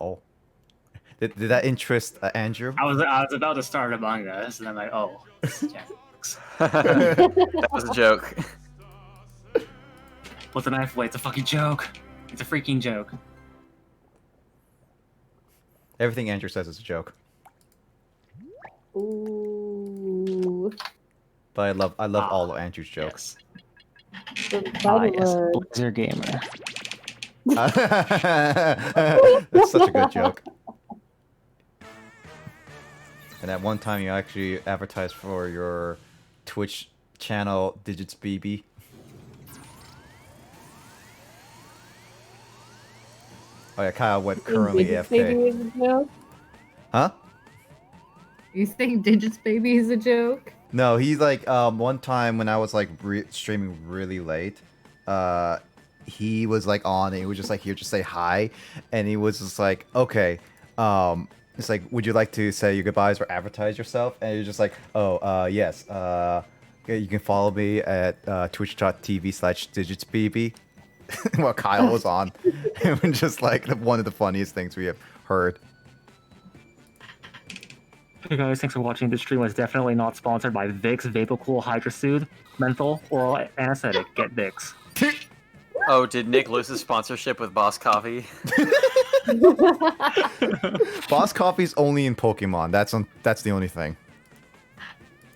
Oh. Did that interest Andrew? I was about to start Among Us, and I'm like, oh, it's Jackbox. That was a joke. Put the knife away. It's a fucking joke. It's a freaking joke. Everything Andrew says is a joke. Ooh. But I love all of Andrew's jokes. Yes. Yes. Blazer gamer. That's such a good joke. And at one time you actually advertised for your Twitch channel, Digits BB. Oh yeah, Kyle went currently Digits AFK. Baby is a joke? Huh? You think Digits Baby is a joke? No, he's like one time when I was like streaming really late, he was like on and he was just like here to say hi, and he was just like, okay, it's like, would you like to say your goodbyes or advertise yourself? And you're just like, oh, yes, you can follow me at twitch.tv/digitsbb. While Kyle was on. It was just like one of the funniest things we have heard. Hey guys, thanks for watching. This stream was definitely not sponsored by Vicks VapoCool Hydrosoothe, Menthol, Oral Anesthetic. Get Vicks. Oh, did Nick lose his sponsorship with Boss Coffee? Boss Coffee's only in Pokemon. That's the only thing.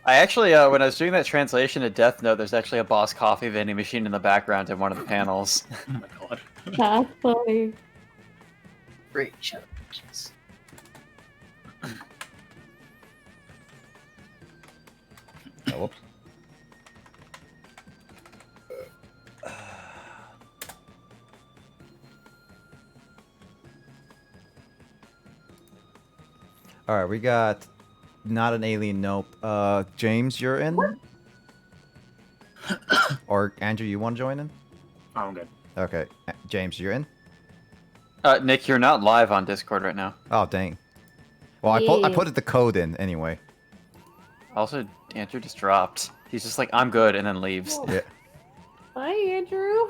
I actually, when I was doing that translation to Death Note, there's actually a Boss Coffee vending machine in the background in one of the panels. Oh my god. That's funny. Great challenges. Oh, whoops. All right, we got not an alien. Nope. James, you're in. Or Andrew, you want to join in? Oh, I'm good. Okay, James, you're in. Nick, you're not live on Discord right now. Oh dang. Well, I Yeah. put the code in anyway. Also, Andrew just dropped. He's just like, I'm good, and then leaves. Yeah. Hi, Andrew.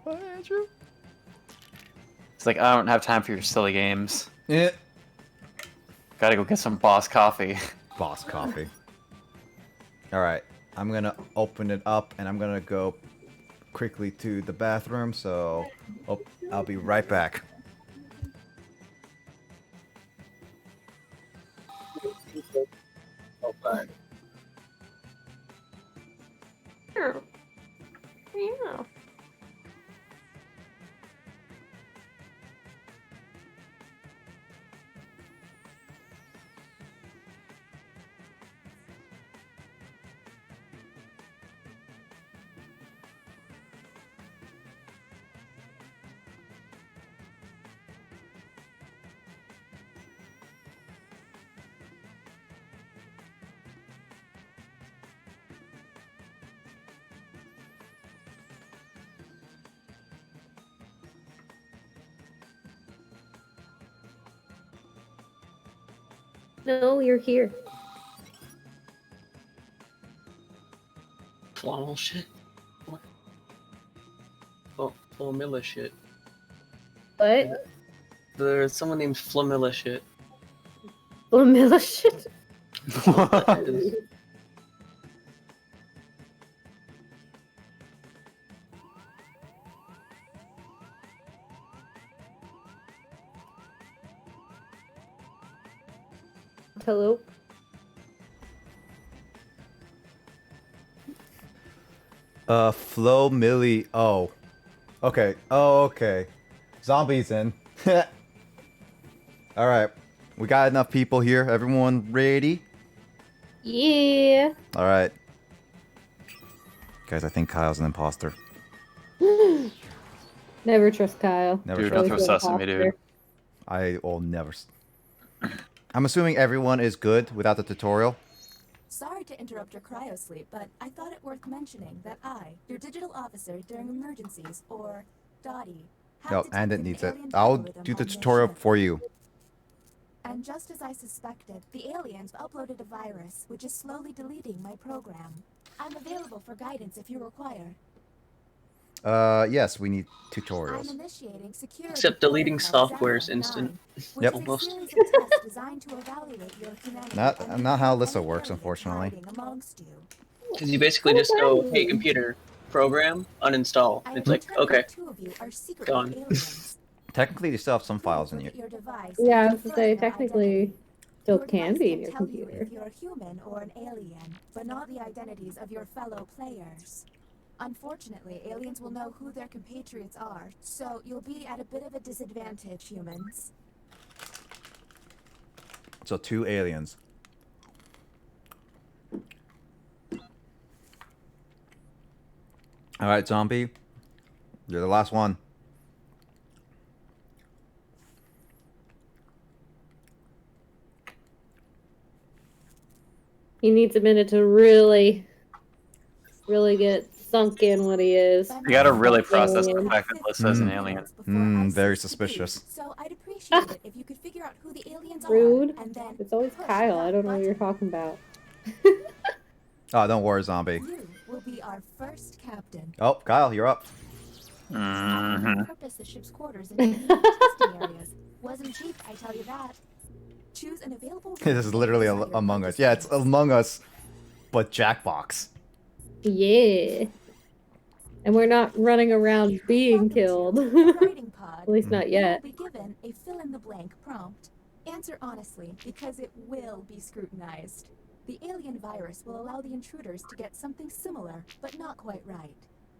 Hi, Andrew. It's like, I don't have time for your silly games. Yeah. Gotta go get some Boss Coffee. Boss Coffee. All right, I'm gonna open it up and I'm gonna go quickly to the bathroom. So, I'll be right back. Yeah. Yeah. No, you're here. Flannel shit. What? Oh, Flamilla shit. What? There's someone named Flamilla shit. Flamilla shit. That is- Hello. Flo Millie. Oh. Okay. Oh, okay. Zombies in. All right. We got enough people here. Everyone ready? Yeah. All right. Guys, I think Kyle's an imposter. Never trust Kyle. Never Dude, trust don't throw sus at me, dude. I will never. I'm assuming everyone is good without the tutorial. Sorry to interrupt your cryo sleep, but I thought it worth mentioning that I, your digital officer during emergencies, or Dottie, have No, detected and it an needs it. alien I'll algorithm do the on your tutorial ship. for you. And just as I suspected, the aliens uploaded a virus, which is slowly deleting my program. I'm available for guidance if you require. Yes, we need I'm tutorials. initiating security Except deleting protocol software is 009, instant. which Yep. is a Almost. series of tests designed to evaluate your humanity Not- and not how detect Alyssa any works, aliens unfortunately. hiding amongst you. Because you basically What just does go, that hey mean? computer, program, uninstall. I And it's like, determined okay, that 2 of you are secretly gone. aliens. Technically, you still have some Please files in look you. at your device Yeah, I and was to confirm say your technically identity. still Your can device be in can your tell you computer. if you're a human or an alien, but not the identities of your fellow players. Unfortunately, aliens will know who their compatriots are, so you'll be at a bit of a disadvantage, humans. So 2 aliens. All right, zombie. You're the last one. He needs a minute to really get sunk in what he is. You gotta really Alien. process the fact that Alyssa is an alien. Very suspicious. So I'd appreciate it if you could figure out who the aliens Rude. are, and then It's always push Kyle. I that don't know what you're button. talking about. Oh, don't worry, zombie. You will be our first captain. Oh, Kyle, you're up. Mm-hmm. Purpose the ship's quarters into new testing areas. Wasn't cheap, I tell you that. Choose an available. This is literally Among Us. Yeah, it's Among Us, but Jackbox. Yeah. And we're not running around being killed. Writing pod. At least not yet. You will be given a fill-in-the-blank prompt. Answer honestly, because it will be scrutinized. The alien virus will allow the intruders to get something similar, but not quite right.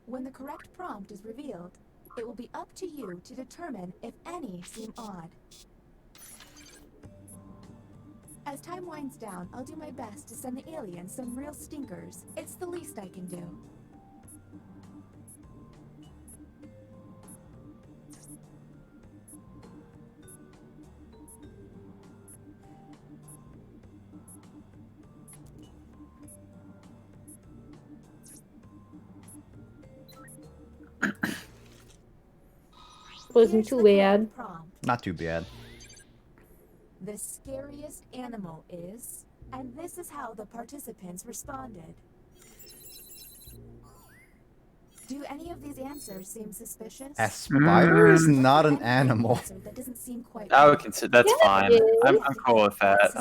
When the correct prompt is revealed, it will be up to you to determine if any seem odd. As time winds down, I'll do my best to send the aliens some real stinkers. It's the least I can do. Wasn't Here's too the bad. correct prompt. Not too bad. The scariest animal is, and this is how the participants responded. Do any of these answers seem suspicious? A spider is not an Any animal. answer that doesn't seem quite I would right. consider that's Yeah, fine. it I'm is. cool with that.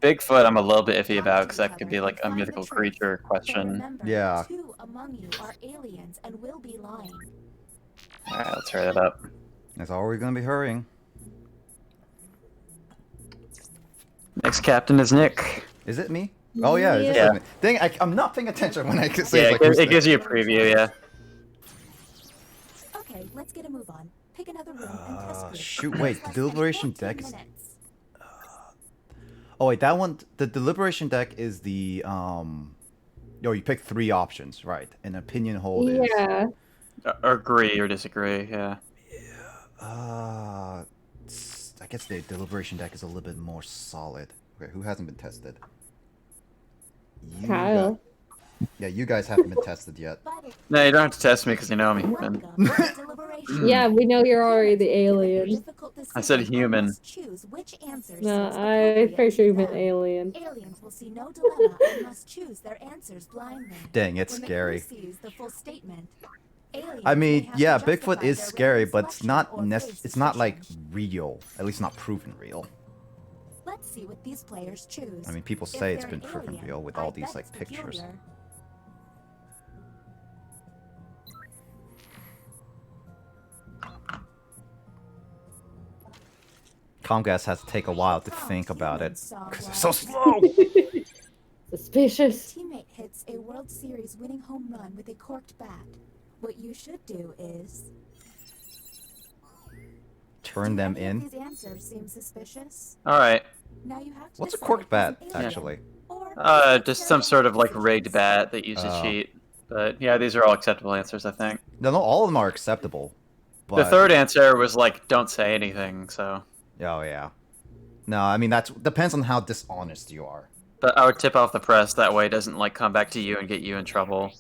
Bigfoot, I'm a little bit iffy about because that could be like a mythical creature But question. remember, Yeah. 2 among you are aliens and will be lying. All right, let's hurry that up. That's all we're gonna be hurrying. Next captain is Nick. Is it me? Oh yeah, is this Yeah. me? Dang, I'm not paying attention when I say Yeah, like it gives you a preview. Yeah. Okay, let's get a move on. Pick another room and test group. shoot, wait, the Less than deliberation 14 deck is... minutes. Oh wait, that one, the deliberation deck is the Oh, you pick 3 options, right? An opinion hold is... Yeah. Agree or disagree. Yeah. I guess the deliberation deck is a little bit more solid. Okay, who hasn't been tested? You Kyle. gu- Yeah, you guys haven't been tested yet. Vital. No, you don't have to test me because you know I'm a human. Welcome to deliberation. Yeah, we know you're already the Given a alien. difficult I said decision, human. you must choose which answer No, seems I'm appropriate pretty sure you to meant them. alien. Aliens will see no dilemma and must choose their answers blindly. Dang, it's When the scary. crew sees the full statement, aliens I may mean, have to yeah, justify Bigfoot is their scary, random but it's selection not or face it's not like suspicion. real. At least not proven real. Let's see what these players choose. I mean, people If say it's they're been an proven alien, real with I all these bet like it's pictures. peculiar. Comcast has to take a while to Prompt think about it humans saw because was- they're so slow. Suspicious. Teammate hits a World Series winning home run with a corked bat. What you should do is Turn do them any of in. These answers seem suspicious. All right. Now you have to What's a decide corked as bat an alien, actually? or Just is some there sort of any like rigged decisions? bat that uses Oh. cheat. But yeah, these are all acceptable answers, I think. No, no, all of them are acceptable. But The third answer was like, don't say anything. So, Oh yeah. No, I mean that's depends on how dishonest you are. but I would tip off the press that way it doesn't like come back to you and get you in trouble.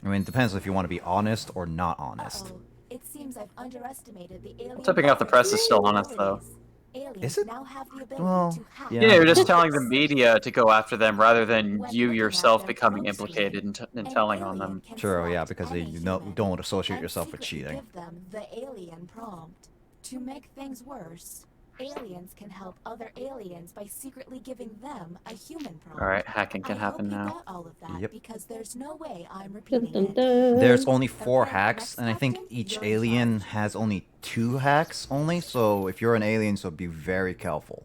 I mean, it depends if you want to be honest or not honest. Uh-oh. It seems I've underestimated the alien. Tipping off the press is still honest, though. abilities. Aliens aliens it? now have the ability Well, to hack. yeah. Yeah, you're just telling the media to go after them rather than When you looking yourself at their becoming probe implicated screen, in an telling on alien them. can True, yeah, select because any you human don't want to associate and yourself with secretly cheating. give them the alien prompt. To make things worse, aliens can help other aliens by secretly giving them a human prompt. Alright, hacking can I happen hope you now. got all of that Yep. because there's no way I'm Dun, repeating dun, it. dun. There's only 4 Okay, hacks, next and I think captain, each you're in alien charge. has only 2 hacks only. So if you're an alien, so be very careful.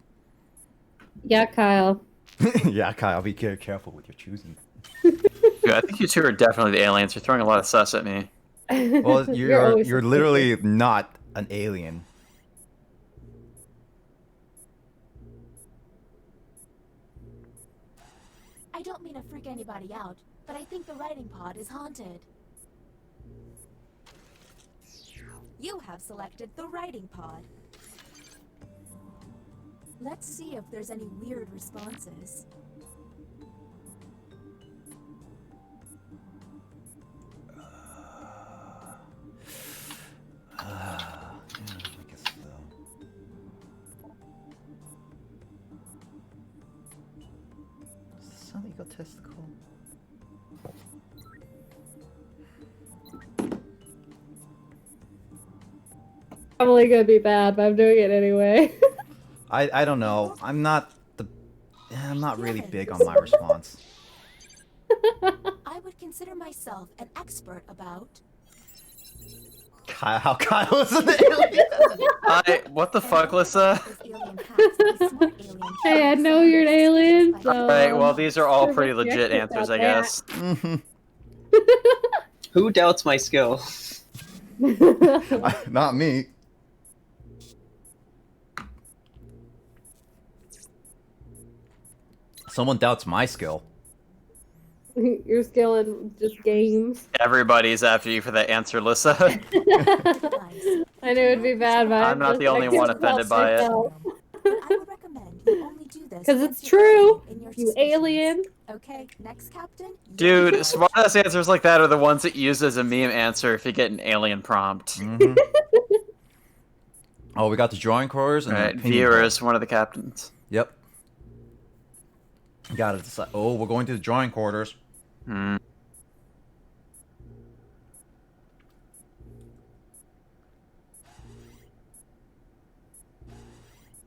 Yeah, Kyle. Yeah, Kyle, be careful with your choosing. Dude, I think you two are definitely the aliens. You're throwing a lot of sus at me. Well, You're always you're suspicious. literally not an alien. I don't mean to freak anybody out, but I think the writing pod is haunted. You have selected the writing pod. Let's see if there's any weird responses. Yeah, I guess so. Does this sound egotistical? Probably gonna be bad, but I'm doing it anyway. I don't know. I'm not really big on my response. I would consider myself an expert about Kyle, Kyle is an alien. What the fuck, Lissa? Hey, I know you're an alien, so. Alright, well, these are all pretty Perfect legit expert answers, I about guess. Mhm. Who doubts my skill? that. Not me. Someone doubts my skill. Your skill in just games. Everybody's after you for that answer, Lissa. I knew it'd be bad, but I'm not the only one offended by it. Because it's true, you alien. Okay, next captain. Dude, smartass answers like that are the ones that use as a meme answer if you get an alien prompt. Mhm. Oh, we got the drawing quarters and the Alright, opinion viewers, poll. one of the captains. Yep. Got to decide. Oh, we're going to the drawing quarters. Hmm.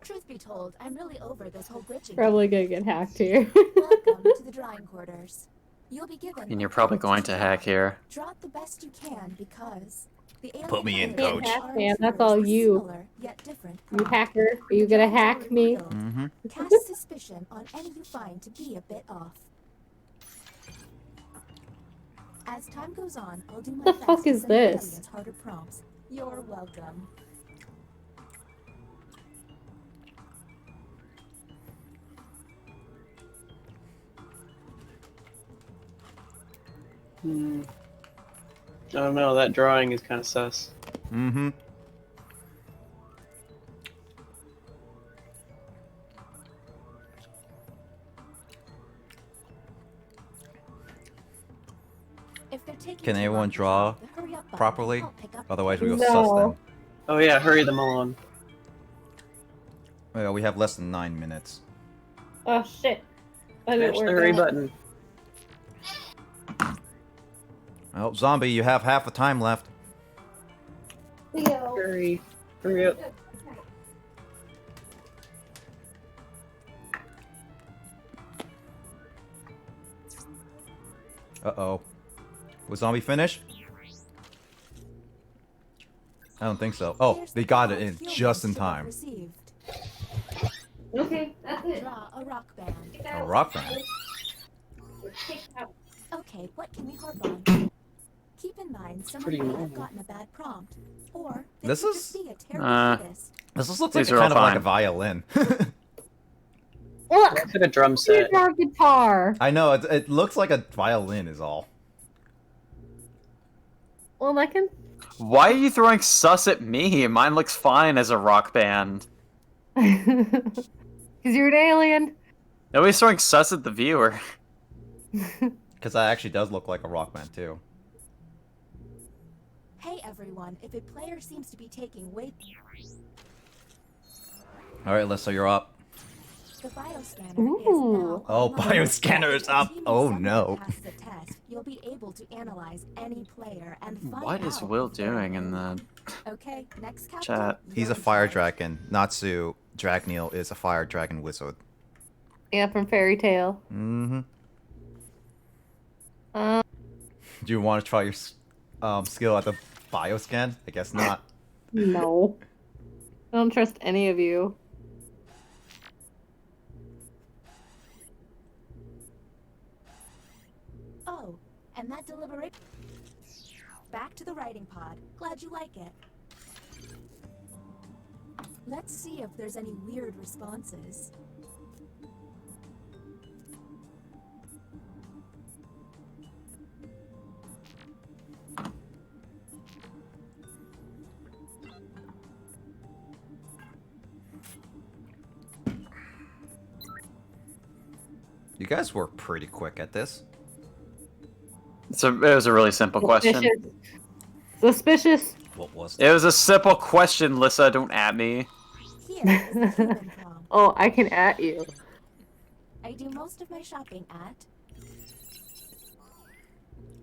Truth be told, I'm really over this whole glitching. Probably gonna get hacked here. Welcome to the drawing quarters. You'll be given. And a you're probably prompt going to to draw. hack here. Draw it the best you can because the Put me in, alien coach. aliens Hack, are man, that's intruders all with you. similar, yet different You prompts. hacker, are you gonna hack me? Mm-hmm. Cast suspicion on any you find to be a bit off. As time goes on, I'll do my The best fuck to is send the this? aliens harder prompts. You're welcome. I don't know, that drawing is kind of sus. Mm-hmm. If they're taking Can too everyone long to draw the hurry up button properly? won't pick up. Otherwise, we will No. sus them. Oh yeah, hurry them along. Well, we have less than 9 minutes. Oh shit. I didn't Push the work hurry out. button. Oh, zombie, you have half the time left. Hurry. Hurry up. Uh-oh. Was zombie finished? I don't think so. Oh, Here's they the got it five in humans just in to have time. received. Okay, that's it. Draw a rock band. A rock band. Okay, what can we harp on? Keep in mind, someone Pretty may have normal. gotten a bad prompt, or they This could is- just be a terrible artist. This just looks like These are all kind of like a fine. violin. Look, Look at a drum set. here's our guitar. I know, it looks like a violin is all. Well, I can. Why are you throwing sus at me? Mine looks fine as a rock band. Because you're an alien. Nobody's throwing sus at the viewer. Because that actually does look like a rock band, too. Hey everyone, if a player seems to be taking way All right, Lissa, you're up. The bioscanner Ooh. is now Oh, online. bioscanner is up. If the team Oh, somehow no. passes the test, you'll be able to analyze any player and find What is out Will if they're doing an in the alien. Okay, next captain. chat? He's you're a in fire charge. dragon. Natsu Dragneel is a fire dragon wizard. Yeah, from Fairy Tale. Mm-hmm. Um, Do you want to try your skill at the bioscan? I guess not. no. I don't trust any of you. Oh, and that deliberate. Back to the writing pod. Glad you like it. Let's see if there's any weird responses. You guys were pretty quick at this. So it was a really simple question. Suspicious. What was It was a simple question, Lissa. Don't at me. Here is the human prompt. Oh, I can at you. I do most of my shopping at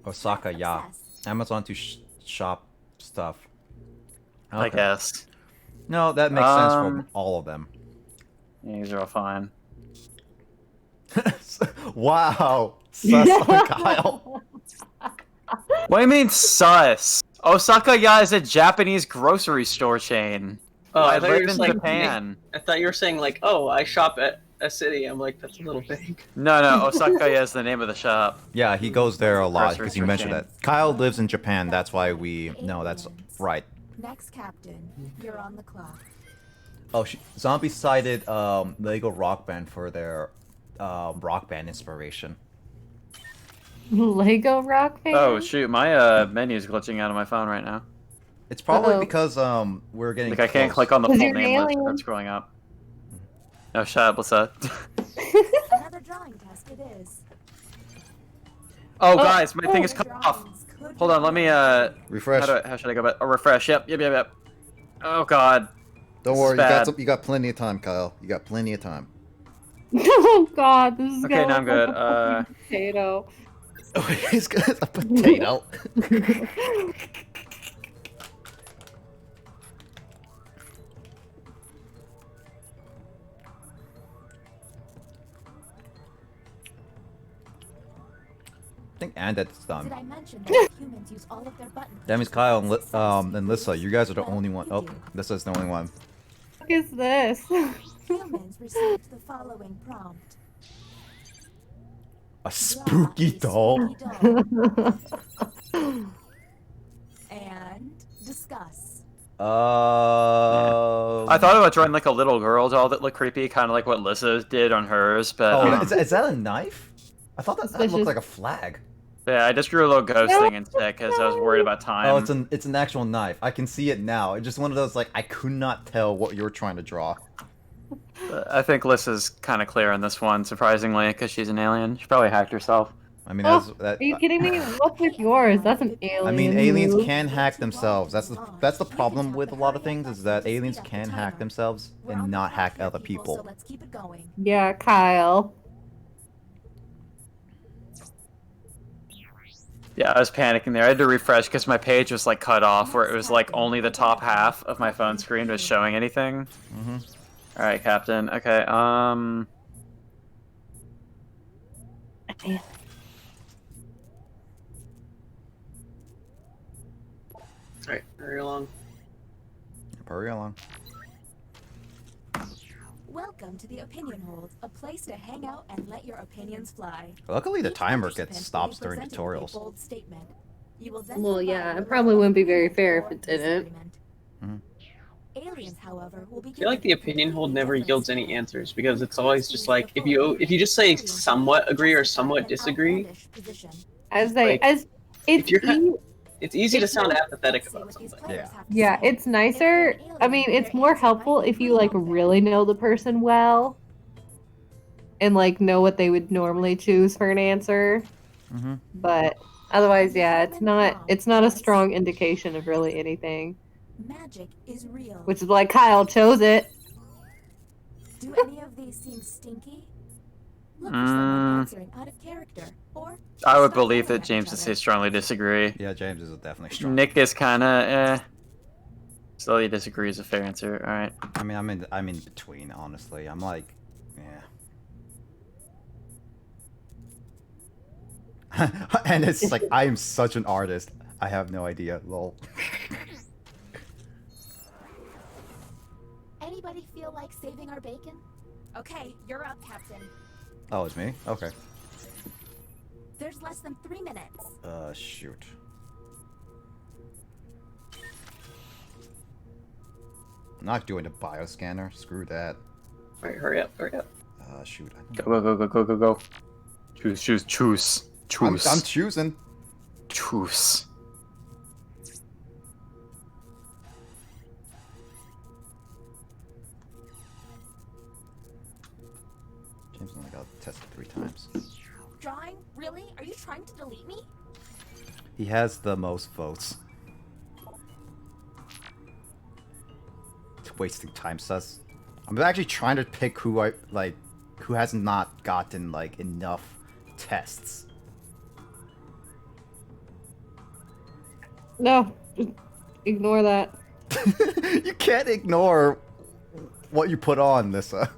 Osaka, yeah. Obsess. Amazon to shop stuff. I Okay. guess. No, that makes sense for Um, all of them. Yeah, these are all fine. Wow. Sus on Kyle. What do you mean sus? Osaka Ya is a Japanese grocery store chain. Oh, I I thought you live were in like, Japan. I thought you were saying like, oh, I shop at a city. I'm like, that's a little vague. No, Osaka Ya is the name of the shop. Yeah, he goes there a lot Grocery because you store mentioned chain. that. Kyle lives in Japan, that's why we know that's right. Next captain, you're on the clock. Oh, Zombie cited Lego Rock Band for their Rock Band inspiration. Lego Rock Band? Oh shoot, my menu's glitching out of my phone right now. It's probably Uh-oh. because we're getting Like I can't close. click on the 'Cause full you're an name list alien. that's scrolling up. Oh, shut up, what's that? Another drawing test it is. Oh, guys, my thing is Other cut off. drawings could Hold on, let me Refresh. how should I go back? Oh, refresh. Yep. Oh god. Don't This is worry, bad. you got plenty of time, Kyle. You got plenty of time. Oh god, this is Okay, going now I'm like good. a fucking potato. He's got a potato. I think Andet's Did done. I mention that humans use all of their buttons? That means Kyle and Lissa, you guys are the only one. Oh, Lissa's the only one. What is this? Humans received the following prompt. A Draw spooky a doll. spooky doll and discuss. I thought about drawing like a little girl doll that looked creepy, kind of like what Lissa did on hers, but Oh, is that a knife? I thought that looked Suspicious. like a flag. yeah, I just drew a little ghost thing instead because I was worried about time. Oh, it's an actual knife. I can see it now. It's just one of those like I could not tell what you were trying to draw. I think Lissa's kind of clear on this one, surprisingly, because she's an alien. She probably hacked herself. I mean, Oh, that. Are you kidding me? What's with yours? That's an alien. I mean, aliens move. can hack themselves. That's the problem with a lot of things is that aliens can hack themselves and not hack other So people. let's keep it going. Yeah, Kyle. Yeah, I was panicking there. I had to refresh because my page was like cut off, where it was like only the top half of my phone screen was showing anything. Mm-hmm. All right, Captain. Okay. Alright, hurry along. Hurry along. Welcome to the Opinion Hold, a place to hang out and let your opinions fly. Luckily, the Each timer participant gets will be stops during presented with a tutorials. bold statement. You will then Well, provide yeah, your it probably level wouldn't be of very opinion fair if or it didn't. disagreement. Mhm. Aliens, however, will be I feel like the given opinion hold completely never different yields any standards. answers because it's always just like if you just say somewhat agree or somewhat disagree, As Like, it's you're e- it's easy to sound apathetic about something. yeah, it's nicer. I mean, it's more helpful if you like really know the person well and like know what they would normally choose for an answer. Mm-hmm. But otherwise, yeah, it's not a strong indication of really anything. Magic is real. Which is why Kyle chose it. Do any of these seem stinky? Look for someone answering out of character, or I would start believe yelling that at James each would other. say strongly disagree. Yeah, James is definitely strong. Nick is kind of Slowly disagree is a fair answer. All right. I mean, I'm in between, honestly. I'm like, yeah. And it's like I am such an artist. I have no idea. Lol. Anybody feel like saving our bacon? Okay, you're up, Captain. Oh, it's me? Okay. There's less than 3 minutes. Shoot. I'm not doing the bioscanner. Screw that. Alright, hurry up, hurry up. Shoot. Go. Choose. I'm choosing. Choose. James only got tested 3 times. Drawing? Really? Are you trying to delete me? He has the most votes. It's wasting time, sus. I'm actually trying to pick who who has not gotten like enough tests. No, just ignore that. You can't ignore what you put on, Nissa.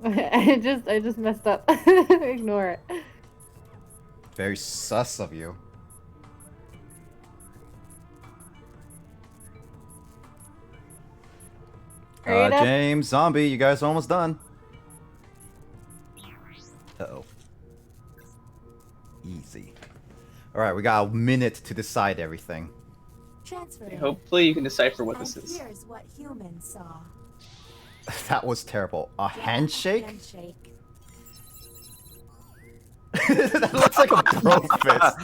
I just messed up. Ignore it. Very sus of you. Hurry it up. James, Zombie, you guys are almost done. Uh-oh. Easy. Alright, we got a minute to decide everything. Transferring. Hopefully you can decipher what this And is. here's what humans saw. That was terrible. A handshake? Handshake. That looks like a bro fist.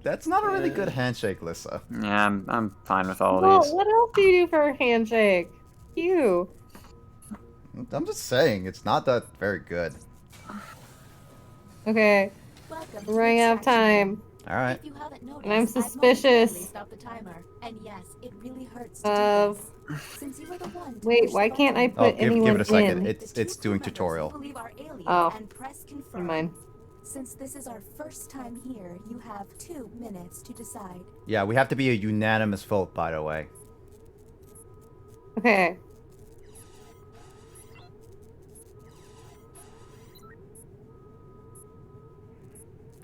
That's not a really good handshake, Lissa. Yeah, I'm fine with all Well, these. what else do you do for a handshake? You. I'm just saying, it's not that very good. Okay, Welcome we're running out of time. Alright. If you haven't noticed, And I'm I've suspicious. momentarily stopped the timer. And yes, it really hurts to Of- do this. Since you were the one to Wait, push why the can't I button, put give anyone it a second. in? It's the two doing crew members tutorial. will leave our alien Oh. and press confirm. Never mind. Since this is our first time here, you have 2 minutes to decide. Yeah, we have to be a unanimous vote, by the way. Okay.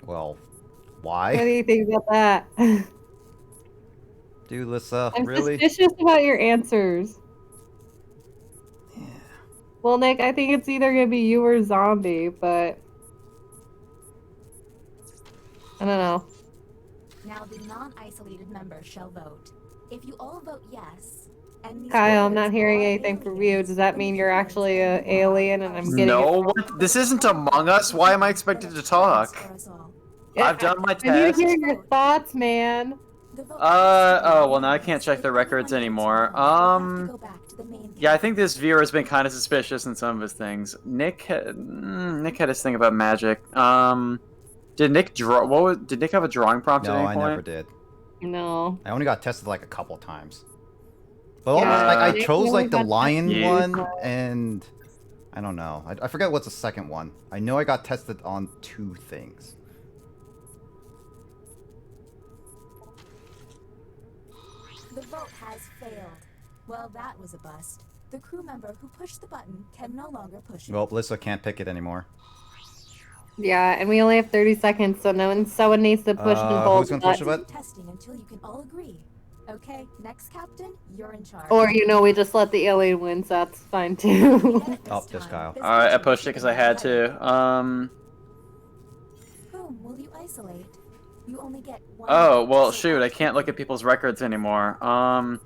Well, What do why? you think about that? Dude, Lissa, I'm really? suspicious about your answers. Yeah. Well, Nick, I think it's either gonna be you or Zombie, but I don't know. Now the non-isolated members shall vote. If you all vote yes, and these Kyle, I'm words not hearing are anything from you. aliens, Does that then mean the you're humans actually and an you are alien and I'm getting No, it? what? This isn't Among Us. Why am I expected to talk? Yeah, I've done my I need test. to hear your thoughts, man. Oh, well, now I can't check the records anymore. Yeah, I think this viewer has been kind of suspicious in some of his things. Nick had his thing about magic. Did Nick draw? Did Nick have a drawing prompt No, at any I point? never did. No. I only got tested like a couple times. But Yeah, like I Nick chose only like the got lion tested one, once. and I don't know. I forget what's the second one. I know I got tested on 2 things. The vote has failed. Well, that was a bust. The crew member who pushed the button can no longer push it. Well, Lissa can't pick it anymore. Yeah, and we only have 30 seconds, so someone needs to push and hold who's gonna the push the button. button? Testing until you can all agree. Okay, next captain, you're in charge. Or, we just let the alien win, so that's fine too. Get it Oh, this there's time. Kyle. This All right, I mission pushed it should because be I had better. to. Whom will you isolate? You only get 1 Oh, minute, well, so shoot, I act can't look at people's records anymore. I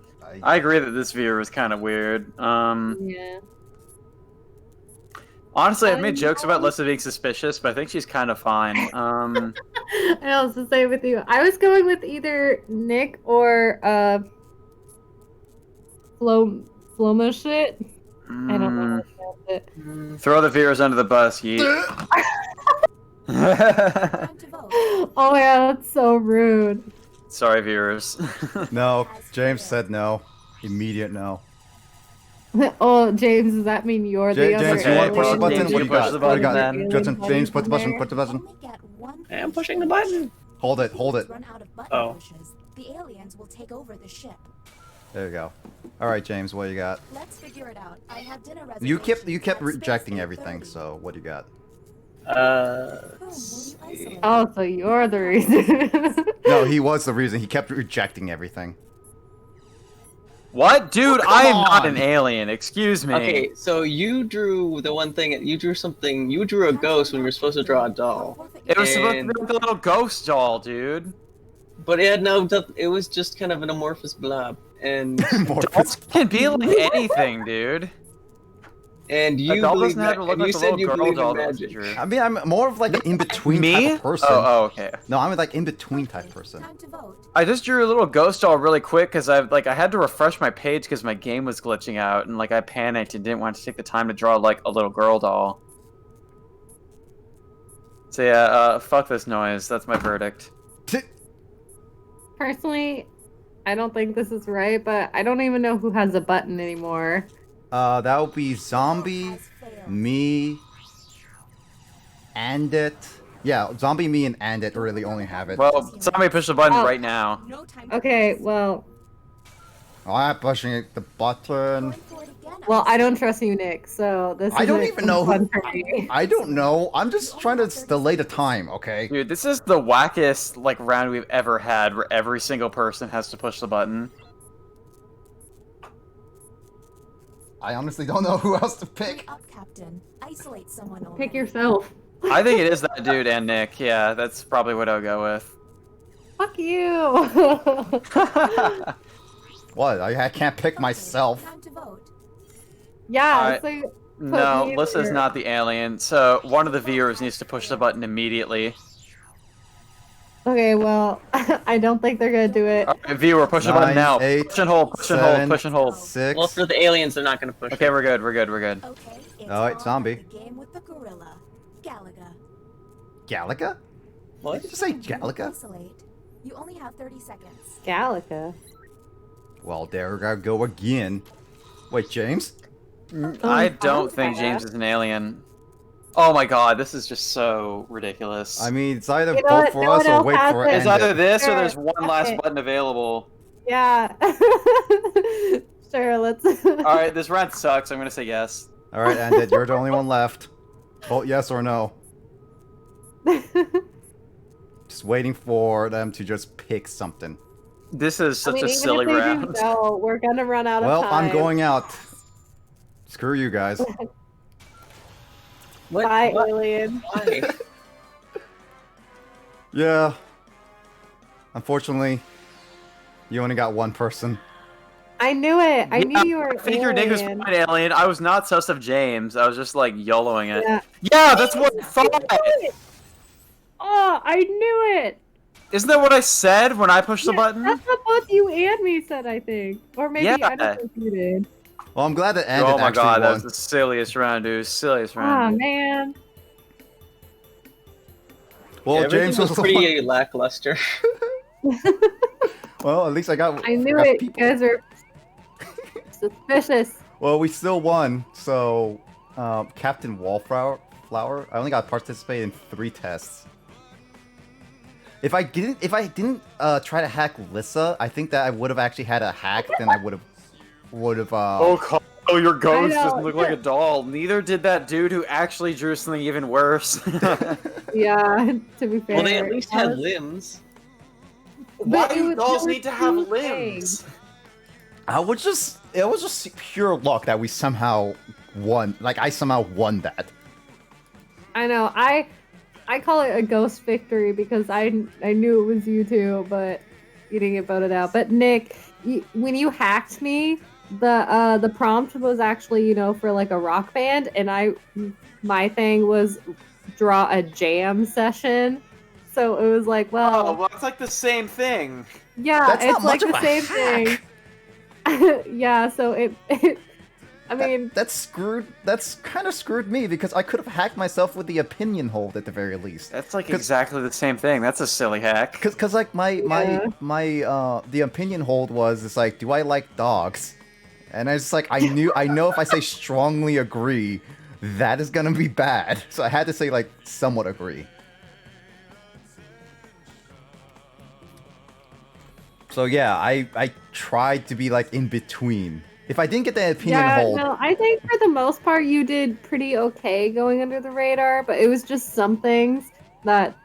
I, agree that this viewer is kind of weird. Yeah. Honestly, I've made jokes about Lissa being suspicious, but I think she's kind of fine. I also say with you. I was going with either Nick or Flomo shit. I don't know how to pronounce it. Throw the viewers under the bus, yeet. Time to vote. Oh my god, that's so rude. Sorry, viewers. No, James said no. Immediate no. Oh, James, does that mean you're the other James, you want to push the alien? button? James, What do you you push got? the What do you button, got? then. Justin, James, put the button. Put the button. I am pushing the button. Hold it. Hold it. Run out of button Oh. pushes, the aliens will take over the ship. There you go. All right, James, what do you got? Let's figure it out. I have dinner You reservations kept at Space rejecting everything. 830. So what do you got? Whom will you isolate? Oh, so you're the reason. No, he was the reason. He kept rejecting everything. What? Dude, Oh, I am come not on. an alien. Excuse me. Okay, so you drew the one thing. You drew something. You drew a ghost when you were supposed to draw a doll, It was supposed to And- be like a little ghost doll, dude. but it had no. It was just kind of an amorphous blob, and Dolls can be like anything, dude. and A you doll believe doesn't have to and look you like a said little you girl believe doll. in That's magic. true. I mean, I'm more of like an in-between Me? type of person. Oh, okay. No, I'm like in-between type person. Time to vote. I just drew a little ghost doll really quick because I had to refresh my page because my game was glitching out and like I panicked and didn't want to take the time to draw like a little girl doll. So yeah, fuck this noise. That's my verdict. Personally, I don't think this is right, but I don't even know who has a button anymore. That would be Zombie, Has failed. me, and it. Yeah, Zombie, me, and it really only have it. Well, somebody push the button Oh. right now. No time to Okay, waste. well, I'm pushing the button. Going for it again, well, I don't see. trust you, Nick. So this. I don't isn't even know who- fun for me. I don't know. I'm just trying to delay the time, okay? Dude, this is the wackest like round we've ever had where every single person has to push the button. I honestly don't know who else to pick. Up, Captain. Isolate someone. Pick already. yourself. I think it is that dude and Nick. Yeah, that's probably what I'll go with. Fuck you. What? I can't pick myself. Time to vote. Yeah. Alright. So No, me Lissa's here. not the alien, so one of the viewers needs to push the button immediately. okay. Well, I don't think they're gonna do it. Alright, viewer, push the button 9, now. 8, Push and hold, push and hold, 7, push and hold. 6. Well, for the aliens, they're not going to push. Okay, it. we're good, we're good, we're good. Okay. It's Alright, on zombie. The game with the gorilla. Galaga. Galaga? What? Did you say Whom will you Galaga? Isolate. You only have 30 seconds. Galaga. Well, there I go again. Wait, James? I don't think James is an alien. Oh my god, this is just so ridiculous. I mean, it's either You know vote what? for No us one or else wait has for it. it. it's either this or Sure, there's one fuck last it. button available. Yeah. Sure. Let's. Alright, this round sucks, I'm gonna say yes. Alright, Ended, you're the only one left. Vote yes or no. Just waiting for them to just pick something. This is I such mean, a even silly if they round. do no, we're gonna run out Well, of time. I'm going out. Screw you guys. What? Bye, What? alien. Why? Yeah. Unfortunately, you only got one person. I knew it. I knew you were I an figured Nick was alien. an alien. I was not sus of James. I was just like YOLOing it. Yeah. Yeah, that's what I thought. Oh, I knew it. Isn't that what I said when I pushed the Yeah, button? That's what both you and me said, I think. Or maybe Yeah. I don't think you did. Well, I'm glad that Ended Oh my actually god, that won. was the silliest round, dude. Silliest Oh round. man. Well, Yeah, everything James was the pretty lackluster. one. Well, at least I got. I knew got it. people. You guys are suspicious. Well, we still won. So, Captain Wallflower. I only got to participate in 3 tests. If I didn't try to hack Lissa, I think that I would have actually had a hack. Then I would have. Oh, your ghost know, doesn't look like a doll. Neither did that dude who actually drew something even worse. Yeah, to be fair. Well, they at least had was- limbs. Why But it do was- dolls there were need to have two limbs? It was just pure luck that we somehow won. Like I somehow won that. I know. I call it a ghost victory because I knew it was you two, but you didn't get voted out. But Nick, when you hacked me, the prompt was actually for like a rock band, and my thing was draw a jam session. So it was like, Oh, well, it's like the same thing. yeah, That's it's not like much the of a same hack. thing. Yeah, so it I mean, That's screwed. That's kind of screwed me because I could have hacked myself with the opinion hold at the very least. That's like exactly the same thing. That's a silly hack. Cause like Yeah. the opinion hold was it's like, do I like dogs? And I was like, I know if I say strongly agree, that is gonna be bad. So I had to say like somewhat agree. So yeah, I tried to be like in between. If I didn't get the opinion yeah, hold, no, I think for the most part you did pretty okay going under the radar, but it was just some things that,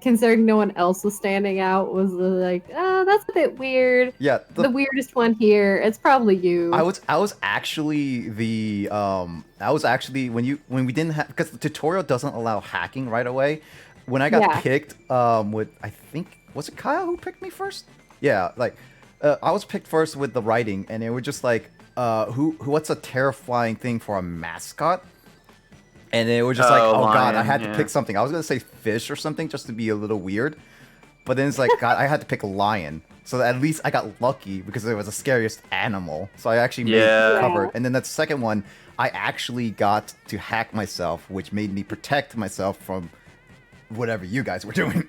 considering no one else was standing out, was like, oh, that's a bit weird. yeah, The weirdest one here, it's probably you. I was actually when we didn't have, because the tutorial doesn't allow hacking right away. When I got Yeah. picked with, I think, was it Kyle who picked me first? Yeah, like I was picked first with the writing, and they were just like, what's a terrifying thing for a mascot? And they were just like, oh god, I lion, had to yeah. pick something. I was gonna say fish or something just to be a little weird, but then it's like, god, I had to pick a lion. So at least I got lucky because it was the scariest animal. So I actually made Yeah. it covered. And then that second one, I actually got to hack myself, which made me protect myself from whatever you guys were doing.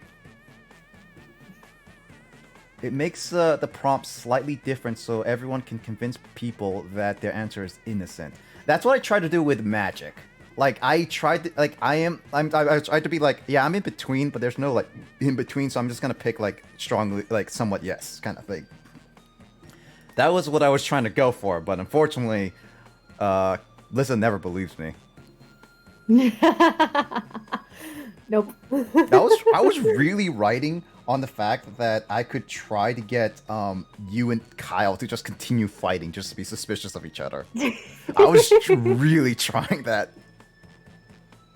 It makes the prompt slightly different so everyone can convince people that their answer is innocent. That's what I tried to do with magic. Like I tried to, like I tried to be like, yeah, I'm in between, but there's no like in between, so I'm just gonna pick like strongly, like somewhat yes kind of thing. That was what I was trying to go for, but unfortunately, Lisa never believes me. Nope. I was really writing on the fact that I could try to get you and Kyle to just continue fighting, just to be suspicious of each other. I was really trying that.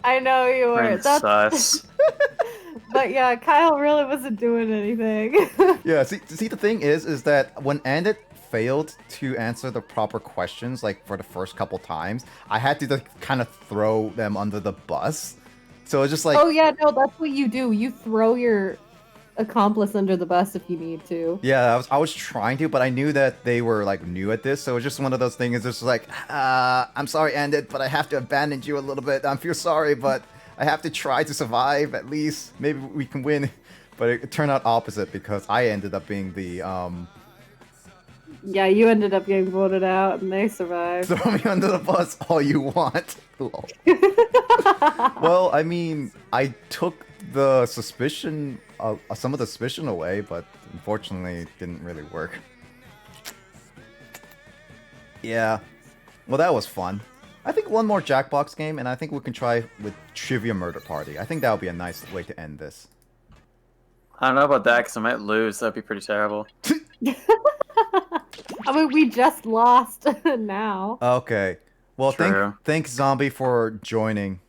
I know you were. Friend sus. But yeah, Kyle really wasn't doing anything. Yeah, see, the thing is that when Andit failed to answer the proper questions, like for the first couple times, I had to like, kind of throw them under the bus. So it's just like, Oh yeah, no, that's what you do. You throw your accomplice under the bus if you need to. yeah, I was trying to, but I knew that they were like new at this, so it was just one of those things. It's just like, I'm sorry, Andit, but I have to abandon you a little bit. I feel sorry, but I have to try to survive at least. Maybe we can win. But it turned out opposite because I ended up being the Yeah, you ended up getting voted out and they survived. throw me under the bus all you want. Lol. Well, I mean, I took the suspicion, some of the suspicion away, but unfortunately, it didn't really work. Yeah. Well, that was fun. I think one more Jackbox game, and I think we can try with Trivia Murder Party. I think that would be a nice way to end this. I don't know about that because I might lose. That'd be pretty terrible. I mean, we just lost now. Okay. Well, True. thanks, Zombie, for joining.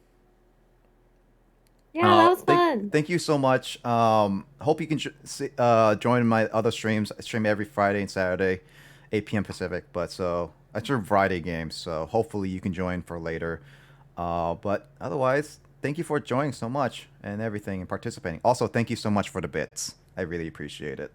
Yeah, that was fun. Thank you so much. Hope you can join my other streams. I stream every Friday and Saturday, 8 p.m. Pacific. But so I stream Friday games, so hopefully you can join for later. But otherwise, thank you for joining so much and everything and participating. Also, thank you so much for the bits. I really appreciate it.